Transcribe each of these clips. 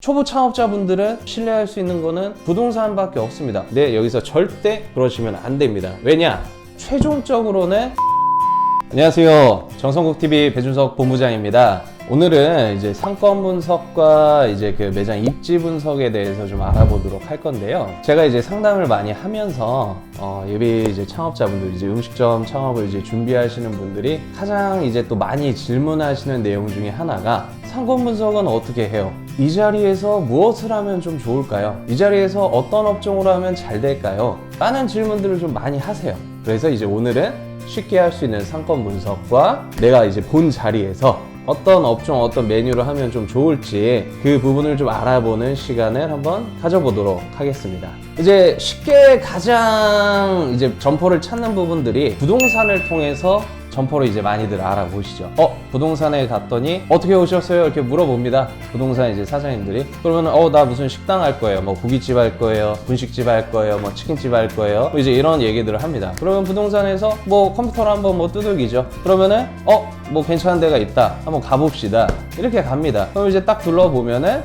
초보 창업자분들은 신뢰할 수 있는 거는 부동산밖에 없습니다. 네, 여기서 절대 그러시면 안 됩니다. 왜냐? 최종적으로는 안녕하세요. 정성국TV 배준석 본부장입니다. 오늘은 이제 상권 분석과 이제 그 매장 입지 분석에 대해서 좀 알아보도록 할 건데요. 제가 이제 상담을 많이 하면서 예비 이제 창업자분들, 이제 음식점 창업을 이제 준비하시는 분들이 가장 이제 또 많이 질문하시는 내용 중에 하나가 상권 분석은 어떻게 해요? 이 자리에서 무엇을 하면 좀 좋을까요? 이 자리에서 어떤 업종으로 하면 잘 될까요? 라는 질문들을 좀 많이 하세요. 그래서 이제 오늘은 쉽게 할 수 있는 상권 분석과 내가 이제 본 자리에서 어떤 업종, 어떤 메뉴를 하면 좀 좋을지 그 부분을 좀 알아보는 시간을 한번 가져보도록 하겠습니다. 이제 쉽게 가장 이제 점포를 찾는 부분들이 부동산을 통해서 점포를 이제 많이들 알아보시죠. 부동산에 갔더니 어떻게 오셨어요? 이렇게 물어봅니다. 부동산 이제 사장님들이. 그러면 나 무슨 식당 할 거예요. 뭐 고깃집 할 거예요. 분식집 할 거예요. 뭐 치킨집 할 거예요. 뭐 이제 이런 얘기들을 합니다. 그러면 부동산에서 뭐 컴퓨터로 한번 뭐 두들기죠. 그러면은 뭐 괜찮은 데가 있다. 한번 가봅시다. 이렇게 갑니다. 그럼 이제 딱 둘러보면은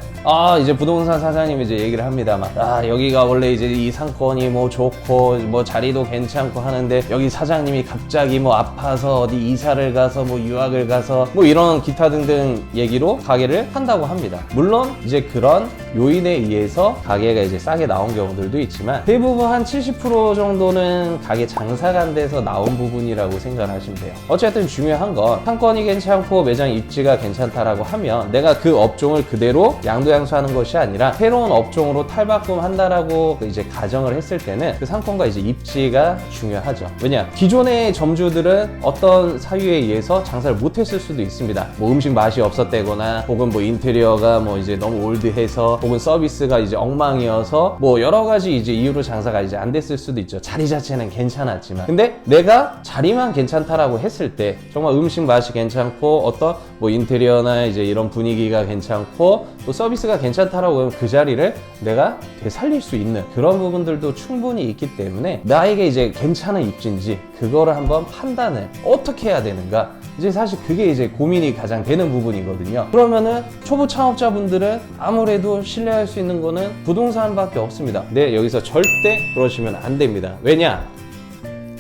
이제 부동산 사장님이 이제 얘기를 합니다. 막 여기가 원래 이제 이 상권이 뭐 좋고 뭐 자리도 괜찮고 하는데 여기 사장님이 갑자기 뭐 아파서 어디 이사를 가서 뭐 유학을 가서 뭐 이런 기타 등등 얘기로 가게를 한다고 합니다. 물론 이제 그런 요인에 의해서 가게가 이제 싸게 나온 경우들도 있지만 대부분 한 70% 정도는 가게 장사가 안 돼서 나온 부분이라고 생각하시면 돼요. 어쨌든 중요한 건 상권이 괜찮고 매장 입지가 괜찮다라고 하면 내가 그 업종을 그대로 양도양수하는 것이 아니라 새로운 업종으로 탈바꿈한다라고 이제 가정을 했을 때는 그 상권과 이제 입지가 중요하죠. 왜냐? 기존의 점주들은 어떤 사유에 의해서 장사를 못했을 수도 있습니다. 뭐 음식 맛이 없었다거나 혹은 뭐 인테리어가 뭐 이제 너무 올드해서 혹은 서비스가 이제 엉망이어서 뭐 여러 가지 이제 이유로 장사가 이제 안 됐을 수도 있죠. 자리 자체는 괜찮았지만. 근데 내가 자리만 괜찮다라고 했을 때 정말 음식 맛이 괜찮고 어떤 뭐 인테리어나 이제 이런 분위기가 괜찮고 또 서비스가 괜찮다라고 하면 그 자리를 내가 되살릴 수 있는 그런 부분들도 충분히 있기 때문에 나에게 이제 괜찮은 입지인지 그거를 한번 판단을 어떻게 해야 되는가, 이제 사실 그게 이제 고민이 가장 되는 부분이거든요. 그러면은 초보 창업자분들은 아무래도 신뢰할 수 있는 거는 부동산밖에 없습니다. 네, 여기서 절대 그러시면 안 됩니다. 왜냐?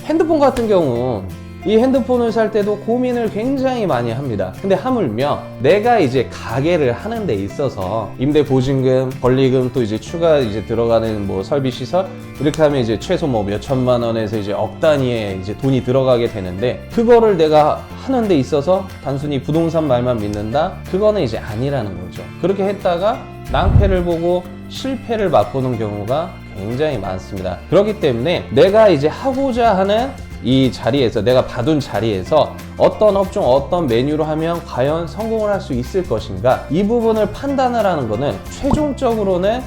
핸드폰 같은 경우 이 핸드폰을 살 때도 고민을 굉장히 많이 합니다. 근데 하물며 내가 이제 가게를 하는 데 있어서 임대 보증금, 권리금 또 이제 추가 이제 들어가는 뭐 설비 시설 이렇게 하면 이제 최소 뭐 몇 천만 원에서 이제 억 단위의 이제 돈이 들어가게 되는데 그거를 내가 하는 데 있어서 단순히 부동산 말만 믿는다? 그거는 이제 아니라는 거죠. 그렇게 했다가 낭패를 보고 실패를 맛보는 경우가 굉장히 많습니다. 그렇기 때문에 내가 이제 하고자 하는 이 자리에서 내가 봐둔 자리에서 어떤 업종 어떤 메뉴로 하면 과연 성공을 할 수 있을 것인가, 이 부분을 판단을 하는 거는 최종적으로는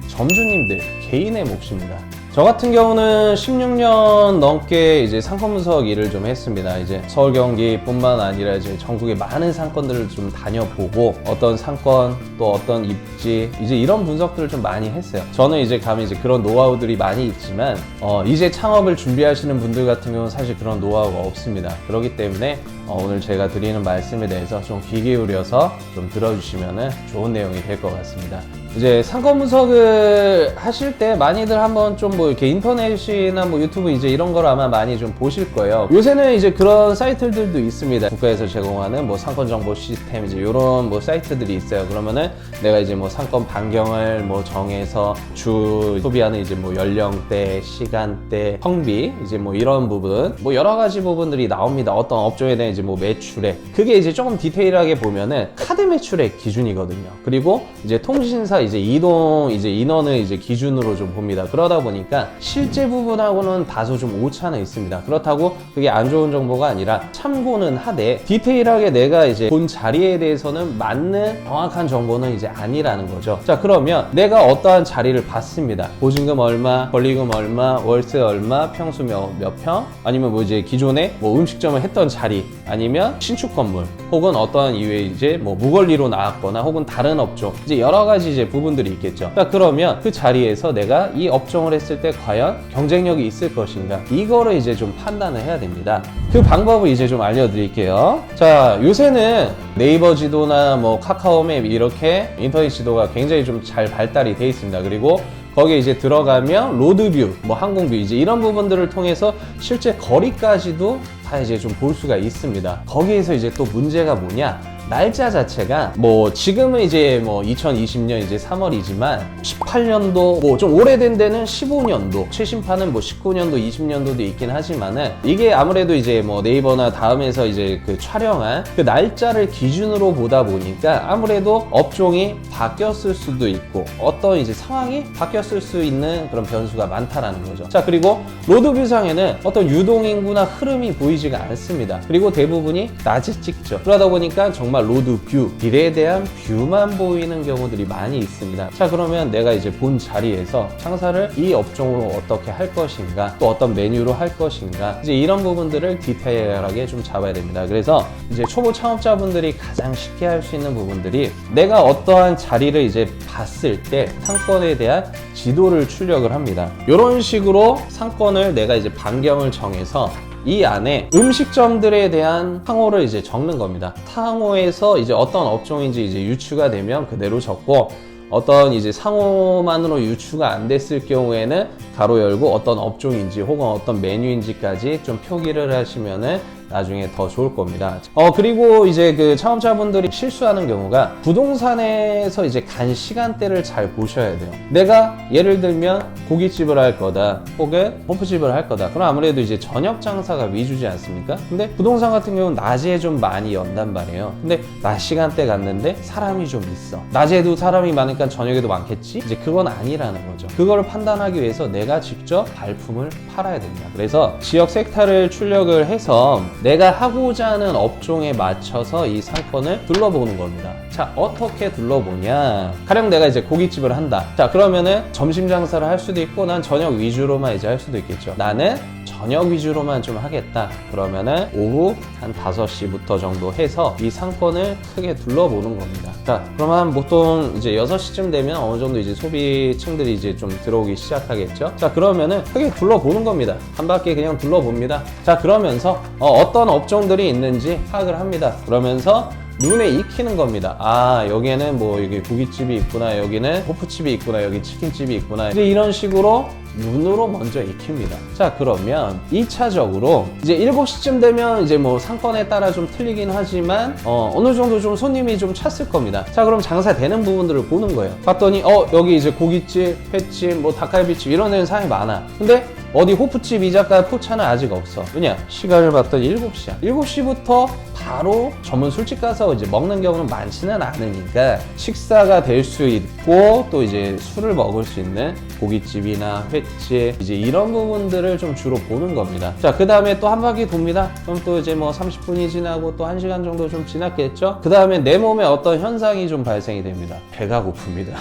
점주님들 개인의 몫입니다. 저 같은 경우는 16년 넘게 이제 상권 분석 일을 좀 했습니다. 이제 서울, 경기뿐만 아니라 이제 전국의 많은 상권들을 좀 다녀보고 어떤 상권 또 어떤 입지 이제 이런 분석들을 좀 많이 했어요. 저는 이제 감히 이제 그런 노하우들이 많이 있지만 이제 창업을 준비하시는 분들 같은 경우는 사실 그런 노하우가 없습니다. 그렇기 때문에 오늘 제가 드리는 말씀에 대해서 좀 귀 기울여서 좀 들어주시면 좋은 내용이 될 것 같습니다. 이제 상권 분석을 하실 때 많이들 한번 좀 뭐 이렇게 인터넷이나 뭐 유튜브 이제 이런 걸 아마 많이 좀 보실 거예요. 요새는 이제 그런 사이트들도 있습니다. 국가에서 제공하는 뭐 상권 정보 시스템 이제 이런 뭐 사이트들이 있어요. 그러면은 내가 이제 뭐 상권 반경을 뭐 정해서 주 소비하는 이제 뭐 연령대, 시간대, 성비 이제 뭐 이런 부분 뭐 여러 가지 부분들이 나옵니다. 어떤 업종에 대한 이제 뭐 매출액, 그게 이제 조금 디테일하게 보면은 카드 매출액 기준이거든요. 그리고 이제 통신사 이제 이동 이제 인원을 이제 기준으로 좀 봅니다. 그러다 보니까 실제 부분하고는 다소 좀 오차는 있습니다. 그렇다고 그게 안 좋은 정보가 아니라 참고는 하되 디테일하게 내가 이제 본 자리에 대해서는 맞는 정확한 정보는 이제 아니라는 거죠. 자, 그러면 내가 어떠한 자리를 봤습니다. 보증금 얼마, 권리금 얼마, 월세 얼마, 평수 몇 평, 아니면 뭐 이제 기존에 뭐 음식점을 했던 자리 아니면 신축 건물, 혹은 어떠한 이유에 이제 뭐 무권리로 나왔거나 혹은 다른 업종, 이제 여러 가지 이제 부분들이 있겠죠. 자, 그러면 그 자리에서 내가 이 업종을 했을 때 과연 경쟁력이 있을 것인가, 이거를 이제 좀 판단을 해야 됩니다. 그 방법을 이제 좀 알려드릴게요. 자, 요새는 네이버 지도나 뭐 카카오맵 이렇게 인터넷 지도가 굉장히 좀 잘 발달이 돼 있습니다. 그리고 거기에 이제 들어가면 로드뷰, 뭐 항공뷰, 이제 이런 부분들을 통해서 실제 거리까지도 다 이제 좀 볼 수가 있습니다. 거기에서 이제 또 문제가 뭐냐? 날짜 자체가 뭐 지금은 이제 뭐 2020년 이제 3월이지만 18년도 뭐 좀 오래된 데는 15년도, 최신판은 뭐 19년도, 20년도도 있긴 하지만은 이게 아무래도 이제 뭐 네이버나 다음에서 이제 그 촬영한 그 날짜를 기준으로 보다 보니까 아무래도 업종이 바뀌었을 수도 있고 어떤 이제 상황이 바뀌었을 수 있는 그런 변수가 많다라는 거죠. 자, 그리고 로드뷰상에는 어떤 유동인구나 흐름이 보이지가 않습니다. 그리고 대부분이 낮에 찍죠. 그러다 보니까 정말 로드뷰, 길에 대한 뷰만 보이는 경우들이 많이 있습니다. 자, 그러면 내가 이제 본 자리에서 장사를 이 업종으로 어떻게 할 것인가, 또 어떤 메뉴로 할 것인가, 이제 이런 부분들을 디테일하게 좀 잡아야 됩니다. 그래서 이제 초보 창업자분들이 가장 쉽게 할 수 있는 부분들이, 내가 어떠한 자리를 이제 봤을 때 상권에 대한 지도를 출력을 합니다. 이런 식으로 상권을 내가 이제 반경을 정해서 이 안에 음식점들에 대한 상호를 이제 적는 겁니다. 상호에서 이제 어떤 업종인지 이제 유추가 되면 그대로 적고, 어떤 이제 상호만으로 유추가 안 됐을 경우에는 가로 열고 어떤 업종인지 혹은 어떤 메뉴인지까지 좀 표기를 하시면은 나중에 더 좋을 겁니다. 그리고 이제 그 창업자분들이 실수하는 경우가, 부동산에서 이제 간 시간대를 잘 보셔야 돼요. 내가 예를 들면 고깃집을 할 거다, 혹은 호프집을 할 거다. 그럼 아무래도 이제 저녁 장사가 위주지 않습니까? 근데 부동산 같은 경우는 낮에 좀 많이 연단 말이에요. 근데 낮 시간대 갔는데 사람이 좀 있어. 낮에도 사람이 많으니까 저녁에도 많겠지? 이제 그건 아니라는 거죠. 그거를 판단하기 위해서 내가 직접 발품을 팔아야 됩니다. 그래서 지역 섹터를 출력을 해서 내가 하고자 하는 업종에 맞춰서 이 상권을 둘러보는 겁니다. 자, 어떻게 둘러보냐? 가령 내가 이제 고깃집을 한다. 자, 그러면은 점심 장사를 할 수도 있고, 난 저녁 위주로만 이제 할 수도 있겠죠. 나는 저녁 위주로만 좀 하겠다. 그러면은 오후 한 5시부터 정도 해서 이 상권을 크게 둘러보는 겁니다. 자, 그러면 보통 이제 6시쯤 되면 어느 정도 이제 소비층들이 이제 좀 들어오기 시작하겠죠. 자, 그러면은 크게 둘러보는 겁니다. 한 바퀴 그냥 둘러봅니다. 자, 그러면서 어떤 업종들이 있는지 파악을 합니다. 그러면서 눈에 익히는 겁니다. 아, 여기에는 뭐 여기 고깃집이 있구나, 여기는 호프집이 있구나, 여기 치킨집이 있구나, 이제 이런 식으로 눈으로 먼저 익힙니다. 자, 그러면 2차적으로 이제 7시쯤 되면 이제 뭐 상권에 따라 좀 틀리긴 하지만 어느 정도 좀 손님이 좀 찼을 겁니다. 자, 그럼 장사되는 부분들을 보는 거예요. 봤더니 여기 이제 고깃집, 횟집, 뭐 닭갈비집 이런 데는 사람이 많아. 근데 어디 호프집, 이자카, 포차는 아직 없어. 왜냐? 시간을 봤더니 7시야. 7시부터 바로 전문 술집 가서 이제 먹는 경우는 많지는 않으니까 식사가 될 수 있고, 또 이제 술을 먹을 수 있는 고깃집이나 횟집, 이제 이런 부분들을 좀 주로 보는 겁니다. 자, 그 다음에 또 한 바퀴 돕니다. 그럼 또 이제 뭐 30분이 지나고 또 1시간 정도 좀 지났겠죠? 그 다음에 내 몸에 어떤 현상이 좀 발생이 됩니다. 배가 고픕니다.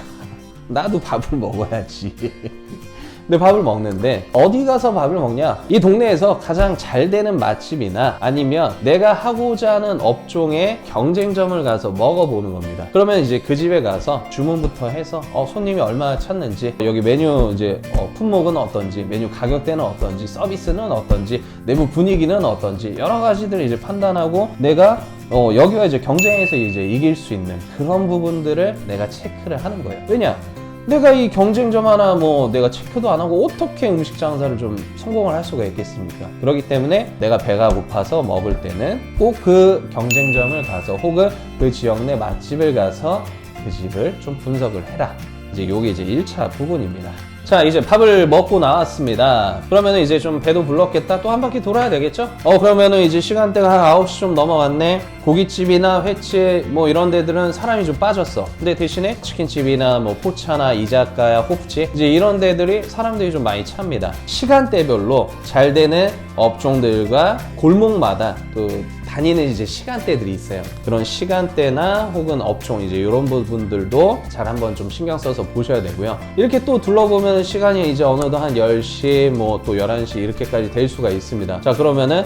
나도 밥을 먹어야지. 근데 밥을 먹는데 어디 가서 밥을 먹냐? 이 동네에서 가장 잘 되는 맛집이나 아니면 내가 하고자 하는 업종의 경쟁점을 가서 먹어보는 겁니다. 그러면 이제 그 집에 가서 주문부터 해서 손님이 얼마나 찾는지, 여기 메뉴 이제 품목은 어떤지, 메뉴 가격대는 어떤지, 서비스는 어떤지, 내부 분위기는 어떤지, 여러 가지들을 이제 판단하고 내가 여기와 이제 경쟁에서 이제 이길 수 있는 그런 부분들을 내가 체크를 하는 거예요. 왜냐? 내가 이 경쟁점 하나 뭐 내가 체크도 안 하고 어떻게 음식 장사를 좀 성공을 할 수가 있겠습니까? 그렇기 때문에 내가 배가 고파서 먹을 때는 꼭 그 경쟁점을 가서 혹은 그 지역 내 맛집을 가서 그 집을 좀 분석을 해라. 이제 요게 이제 1차 부분입니다. 자, 이제 밥을 먹고 나왔습니다. 그러면은 이제 좀 배도 불렀겠다. 또 한 바퀴 돌아야 되겠죠? 그러면은 이제 시간대가 한 9시 좀 넘어갔네. 고깃집이나 횟집 뭐 이런 데들은 사람이 좀 빠졌어. 근데 대신에 치킨집이나 뭐 포차나 이자카야, 호프집, 이제 이런 데들이 사람들이 좀 많이 찹니다. 시간대별로 잘 되는 업종들과 골목마다 또 다니는 이제 시간대들이 있어요. 그런 시간대나 혹은 업종 이제 이런 부분들도 잘 한번 좀 신경 써서 보셔야 되고요. 이렇게 또 둘러보면 시간이 이제 어느덧 한 10시 뭐 또 11시 이렇게까지 될 수가 있습니다. 자, 그러면은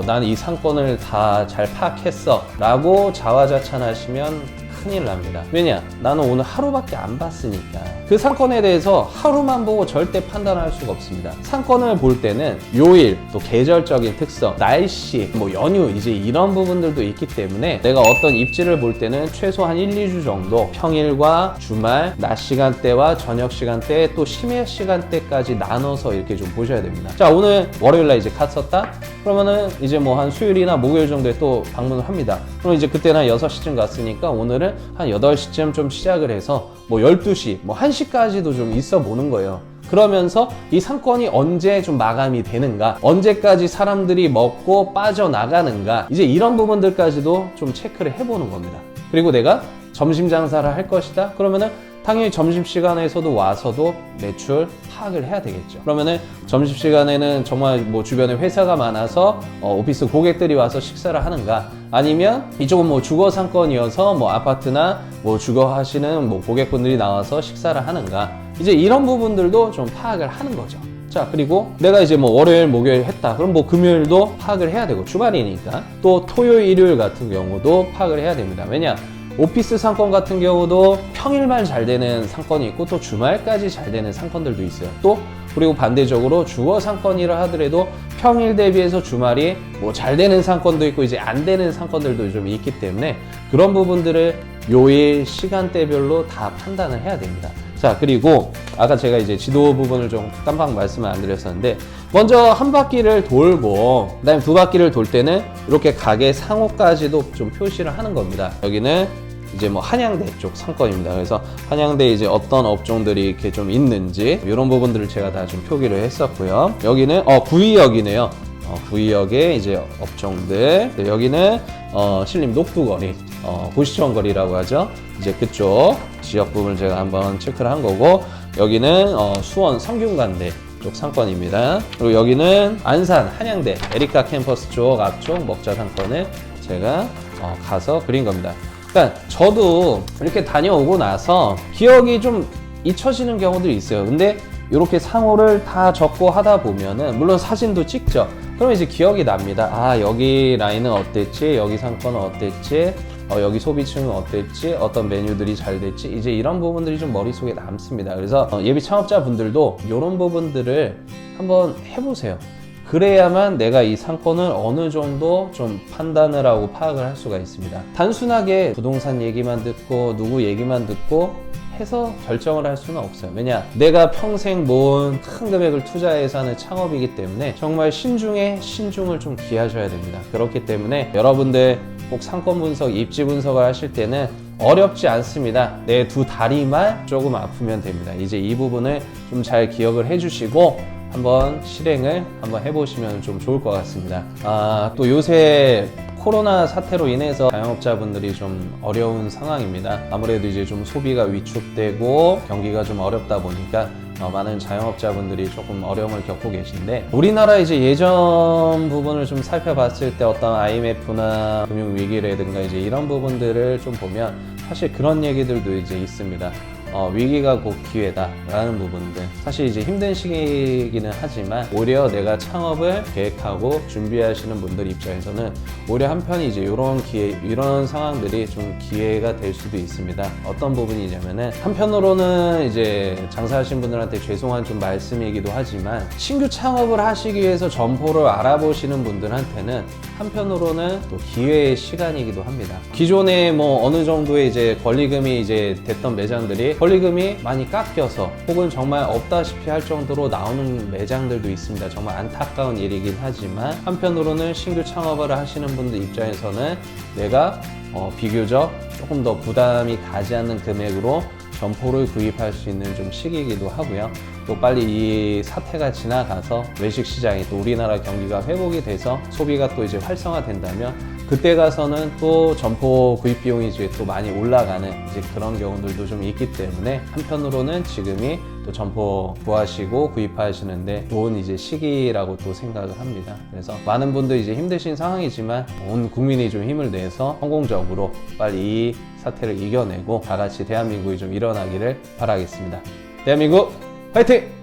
난 이 상권을 다 잘 파악했어 라고 자화자찬하시면 큰일 납니다. 왜냐? 나는 오늘 하루밖에 안 봤으니까. 그 상권에 대해서 하루만 보고 절대 판단할 수가 없습니다. 상권을 볼 때는 요일, 또 계절적인 특성, 날씨, 뭐 연휴 이제 이런 부분들도 있기 때문에 내가 어떤 입지를 볼 때는 최소한 1, 2주 정도 평일과 주말, 낮 시간대와 저녁 시간대 또 심야 시간대까지 나눠서 이렇게 좀 보셔야 됩니다. 자, 오늘 월요일날 이제 갔었다? 그러면은 이제 뭐 한 수요일이나 목요일 정도에 또 방문을 합니다. 그럼 이제 그때는 한 6시쯤 갔으니까 오늘은 한 8시쯤 좀 시작을 해서 뭐 12시, 뭐 1시까지도 좀 있어 보는 거예요. 그러면서 이 상권이 언제 좀 마감이 되는가, 언제까지 사람들이 먹고 빠져나가는가, 이제 이런 부분들까지도 좀 체크를 해보는 겁니다. 그리고 내가 점심 장사를 할 것이다? 그러면은 당연히 점심시간에서도 와서도 매출 파악을 해야 되겠죠. 그러면은 점심시간에는 정말 뭐 주변에 회사가 많아서 오피스 고객들이 와서 식사를 하는가, 아니면 이쪽은 뭐 주거 상권이어서 뭐 아파트나 뭐 주거 하시는 뭐 고객분들이 나와서 식사를 하는가, 이제 이런 부분들도 좀 파악을 하는 거죠. 자, 그리고 내가 이제 뭐 월요일, 목요일 했다. 그럼 뭐 금요일도 파악을 해야 되고, 주말이니까 또 토요일, 일요일 같은 경우도 파악을 해야 됩니다. 왜냐? 오피스 상권 같은 경우도 평일만 잘 되는 상권이 있고 또 주말까지 잘 되는 상권들도 있어요. 또 그리고 반대적으로 주거 상권이라 하더라도 평일 대비해서 주말이 뭐 잘 되는 상권도 있고 이제 안 되는 상권들도 좀 있기 때문에 그런 부분들을 요일 시간대별로 다 판단을 해야 됩니다. 자, 그리고 아까 제가 이제 지도 부분을 좀 깜빡 말씀을 안 드렸었는데, 먼저 한 바퀴를 돌고 그다음에 두 바퀴를 돌 때는 이렇게 가게 상호까지도 좀 표시를 하는 겁니다. 여기는 이제 뭐 한양대 쪽 상권입니다. 그래서 한양대 이제 어떤 업종들이 이렇게 좀 있는지 이런 부분들을 제가 다 좀 표기를 했었고요. 여기는 구의역이네요. 구의역의 이제 업종들. 여기는 신림 녹두거리, 고시청거리라고 하죠. 이제 그쪽 지역 부분을 제가 한번 체크를 한 거고, 여기는 수원 성균관대 쪽 상권입니다. 그리고 여기는 안산 한양대 에리카 캠퍼스 쪽 앞쪽 먹자 상권을 제가 가서 그린 겁니다. 그러니까 저도 이렇게 다녀오고 나서 기억이 좀 잊혀지는 경우들이 있어요. 근데 이렇게 상호를 다 적고 하다 보면은 물론 사진도 찍죠. 그럼 이제 기억이 납니다. 아, 여기 라인은 어땠지? 여기 상권은 어땠지? 여기 소비층은 어땠지? 어떤 메뉴들이 잘 됐지? 이제 이런 부분들이 좀 머릿속에 남습니다. 그래서 예비 창업자분들도 이런 부분들을 한번 해보세요. 그래야만 내가 이 상권을 어느 정도 좀 판단을 하고 파악을 할 수가 있습니다. 단순하게 부동산 얘기만 듣고 누구 얘기만 듣고 해서 결정을 할 수는 없어요. 왜냐? 내가 평생 모은 큰 금액을 투자해서 하는 창업이기 때문에 정말 신중에 신중을 좀 기하셔야 됩니다. 그렇기 때문에 여러분들 꼭 상권 분석, 입지 분석을 하실 때는 어렵지 않습니다. 내 두 다리만 조금 아프면 됩니다. 이제 이 부분을 좀 잘 기억을 해주시고 한번 실행을 한번 해보시면 좀 좋을 것 같습니다. 또 요새 코로나 사태로 인해서 자영업자분들이 좀 어려운 상황입니다. 아무래도 이제 좀 소비가 위축되고 경기가 좀 어렵다 보니까 많은 자영업자분들이 조금 어려움을 겪고 계신데, 우리나라 이제 예전 부분을 좀 살펴봤을 때 어떤 IMF나 금융위기라든가 이제 이런 부분들을 좀 보면 사실 그런 얘기들도 이제 있습니다. 위기가 곧 기회다라는 부분들, 사실 이제 힘든 시기이기는 하지만 오히려 내가 창업을 계획하고 준비하시는 분들 입장에서는 오히려 한편이 이제 이런 기회, 이런 상황들이 좀 기회가 될 수도 있습니다. 어떤 부분이냐면은 한편으로는 이제 장사하신 분들한테 죄송한 좀 말씀이기도 하지만 신규 창업을 하시기 위해서 점포를 알아보시는 분들한테는 한편으로는 또 기회의 시간이기도 합니다. 기존에 뭐 어느 정도의 이제 권리금이 이제 됐던 매장들이 권리금이 많이 깎여서 혹은 정말 없다시피 할 정도로 나오는 매장들도 있습니다. 정말 안타까운 일이긴 하지만 한편으로는 신규 창업을 하시는 분들 입장에서는 내가 비교적 조금 더 부담이 가지 않는 금액으로 점포를 구입할 수 있는 좀 시기이기도 하고요. 또 빨리 이 사태가 지나가서 외식 시장이 또 우리나라 경기가 회복이 돼서 소비가 또 이제 활성화된다면 그때 가서는 또 점포 구입 비용이 이제 또 많이 올라가는 이제 그런 경우들도 좀 있기 때문에 한편으로는 지금이 또 점포 구하시고 구입하시는데 좋은 이제 시기라고 또 생각을 합니다. 그래서 많은 분들 이제 힘드신 상황이지만 온 국민이 좀 힘을 내서 성공적으로 빨리 이 사태를 이겨내고 다 같이 대한민국이 좀 일어나기를 바라겠습니다. 대한민국 화이팅!